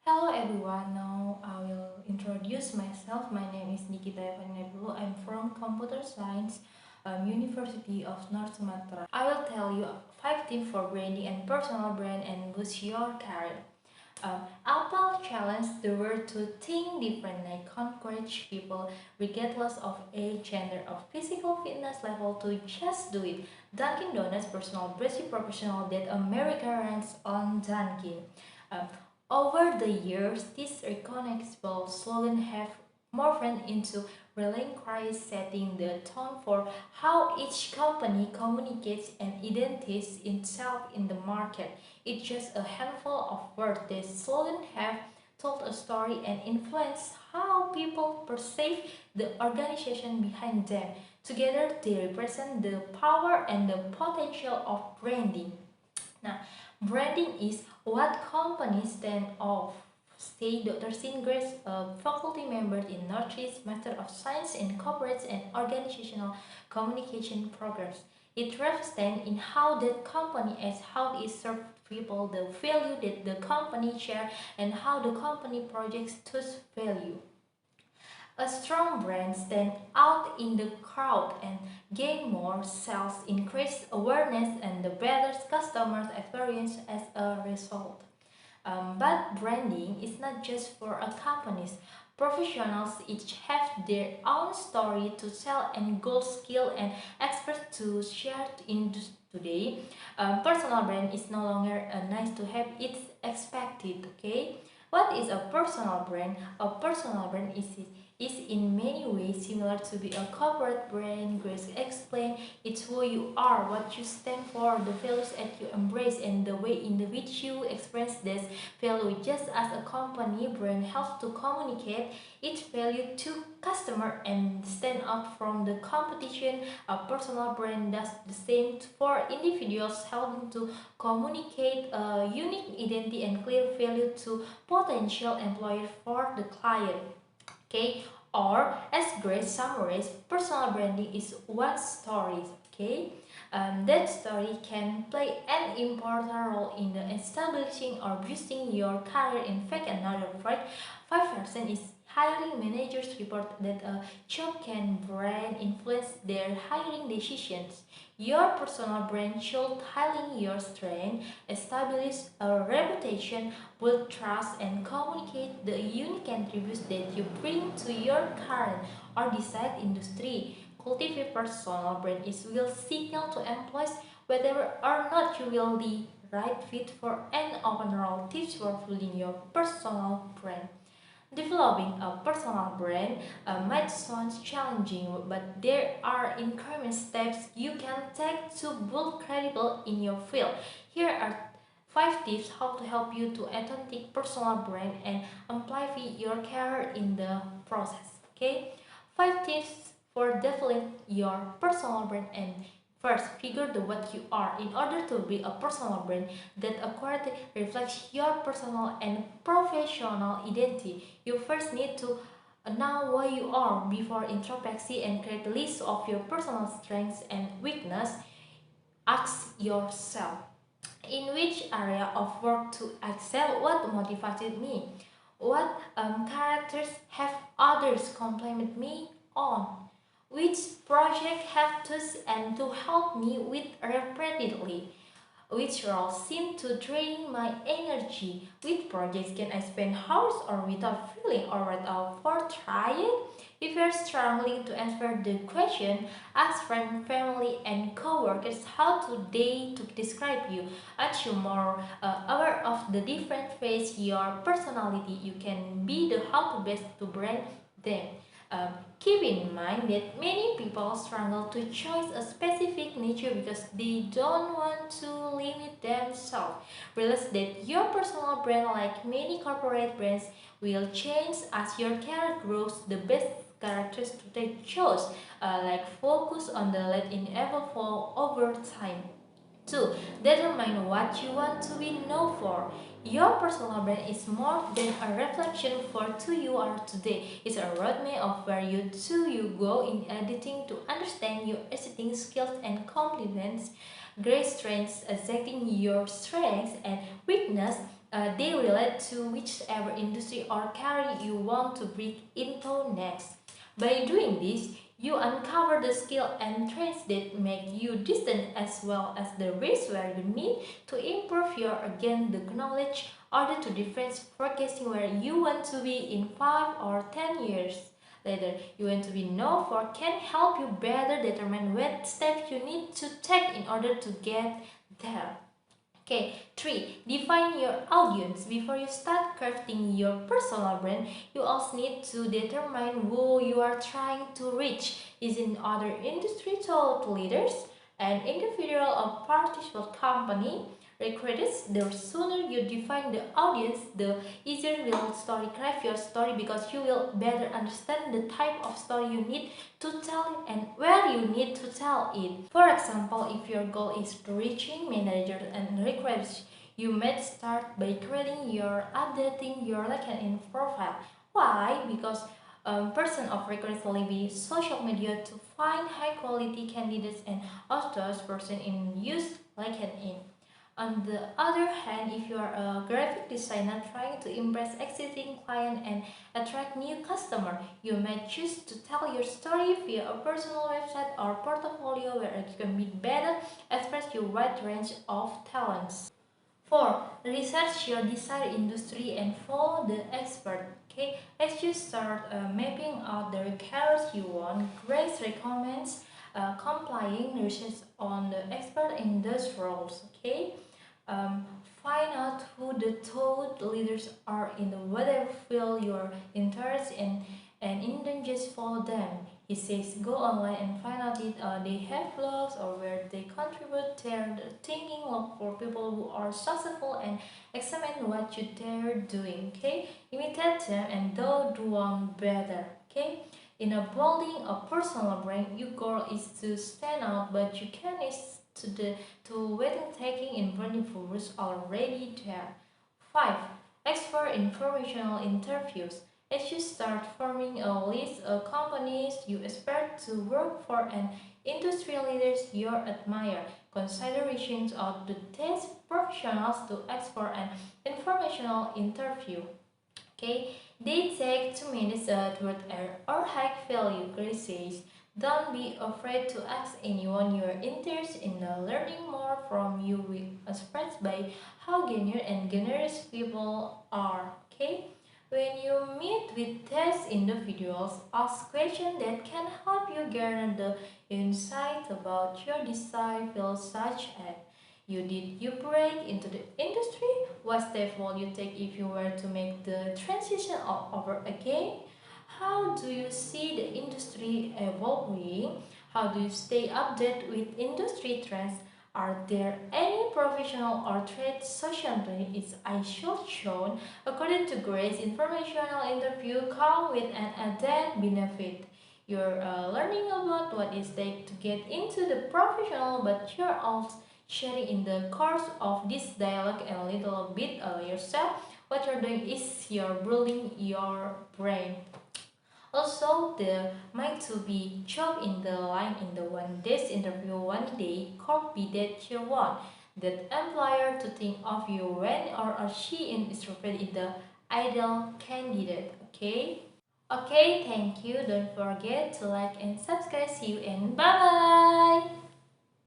Hello everyone, now I will introduce myself. My name is Nikita Evanidulu. I'm from Computer Science University of North Sumatra. I will tell you 5 tips for branding and personal brand and boost your career. Apple challenged the world to think differently, encourage people regardless of age, gender, or physical fitness level to just do it. Dunkin' Donuts personal brand professional that America runs on Dunkin'. Um, Over the years, this recognizable slogan have morphed into rallying cries setting the tone for how each company communicates and identifies itself in the market. It's just a handful of words. The slogan have told a story and influenced how people perceive the organization behind them. Together, they represent the power and the potential of branding. Now, branding is what companies stand off. Say Dr. Sin Grace, a faculty member in Northeast Master of Science in Corporate and Organizational Communication programs. It represents in how that company as how it serves people, the value that the company share, and how the company projects those value. A strong brand stands out in the crowd and gain more sales, increase awareness, and the better customer experience as a result. But branding is not just for a companies. Professionals each have their own story to tell and goal skill and experts to share in today. Personal brand is no longer a nice to have, it's expected, okay? What is a personal brand? A personal brand is in many ways similar to be a corporate brand. Grace explained it's who you are, what you stand for, the values that you embrace, and the way in which you express this value. Just as a company brand helps to communicate its value to customer and stand out from the competition, a personal brand does the same for individuals, helping to communicate a unique identity and clear value to potential employer for the client. Okay, or as Grace summarized, personal branding is one story. Okay, that story can play an important role in the establishing or boosting your career. In fact, another fact, 5% is hiring managers report that a job can brand influence their hiring decisions. Your personal brand should highlight your strength, establish a reputation, build trust, and communicate the unique attributes that you bring to your current or desired industry. Cultivate personal brand is will signal to employees whether or not you will be right fit for an open role. Tips for building your personal brand. Developing a personal brand might sound challenging, but there are increment steps you can take to build credibility in your field. Here are 5 tips how to help you to authentic personal brand and amplify your career in the process. Okay, 5 tips for developing your personal brand. And first, figure the what you are. In order to build a personal brand that accurately reflects your personal and professional identity, you first need to know who you are before introspection and create a list of your personal strengths and weaknesses. Ask yourself, in which area of work to excel? What motivated me? What characters have others compliment me on? Which project have to and to help me with repeatedly? Which roles seem to drain my energy? Which projects can I spend hours or without feeling or without for trying? If you're struggling to answer the question, ask friends, family, and co-workers how to they to describe you. As you more aware of the different ways your personality, you can be the how to best to brand them. Um, Keep in mind that many people struggle to choose a specific nature because they don't want to limit themselves. Realize that your personal brand, like many corporate brands, will change as your career grows. The best characters to take choose, like focus on the let inevitable over time. 2. Determine what you want to be known for. Your personal brand is more than a reflection for who you are today. It's a roadmap of where you go in editing to understand your editing skills and competence, great strengths, accepting your strengths and weakness, they relate to whichever industry or career you want to break into next. By doing this, you uncover the skill and traits that make you distinct as well as the ways where you need to improve your again the knowledge order to difference forecasting where you want to be in 5 or 10 years. Later, you want to be known for can help you better determine what steps you need to take in order to get there. Okay, 3. Define your audience. Before you start crafting your personal brand, you also need to determine who you are trying to reach. Is it other industry thought leaders, an individual or participant company, recruiters? The sooner you define the audience, the easier will story craft your story because you will better understand the type of story you need to tell and where you need to tell it. For example, if your goal is reaching managers and recruiters, you may start by updating your LinkedIn profile. Why? Because person of recruiters leverage social media to find high quality candidates and authors person in use LinkedIn. On the other hand, if you are a graphic designer trying to impress existing clients and attract new customers, you may choose to tell your story via a personal website or portfolio where you can be better express your wide range of talents. 4. Research your desired industry and follow the expert. Okay, as you start mapping out the careers you want, Grace recommends complying research on the expert in those roles. Okay, um, find out who the thought leaders are in the whatever field you're interested in, and then just follow them. He says go online and find out if they have blogs or where they contribute their thinking. Look for people who are successful and examine what they're doing. Okay, imitate them and do one better. Okay, in a building a personal brand, your goal is to stand out, but you can is to waiting taking in branding for already there. 5. Explore informational interviews. As you start forming a list of companies you expect to work for and industry leaders you admire, considerations of the test professionals to explore an informational interview. Okay, they take 2 minutes toward air or high value crisis. Don't be afraid to ask anyone you're interested in learning more from. You will expressed by how genuine and generous people are. Okay, when you meet with these individuals, ask questions that can help you garner the insight about your desired field, such as you break into the industry? What step will you take if you were to make the transition over again? How do you see the industry evolving? How do you stay updated with industry trends? Are there any professional or trade social benefits I should shown? According to Grace, informational interview come with an added benefit. You're learning about what it takes to get into the professional, but you're also sharing in the course of this dialogue and a little bit yourself. What you're doing is you're building your brain. Also, the might to be job in the line in the one day's interview one day copy that you want. That employer to think of you when or she is interested in the ideal candidate. Okay? Okay, thank you. Don't forget to like and subscribe. See you and bye bye.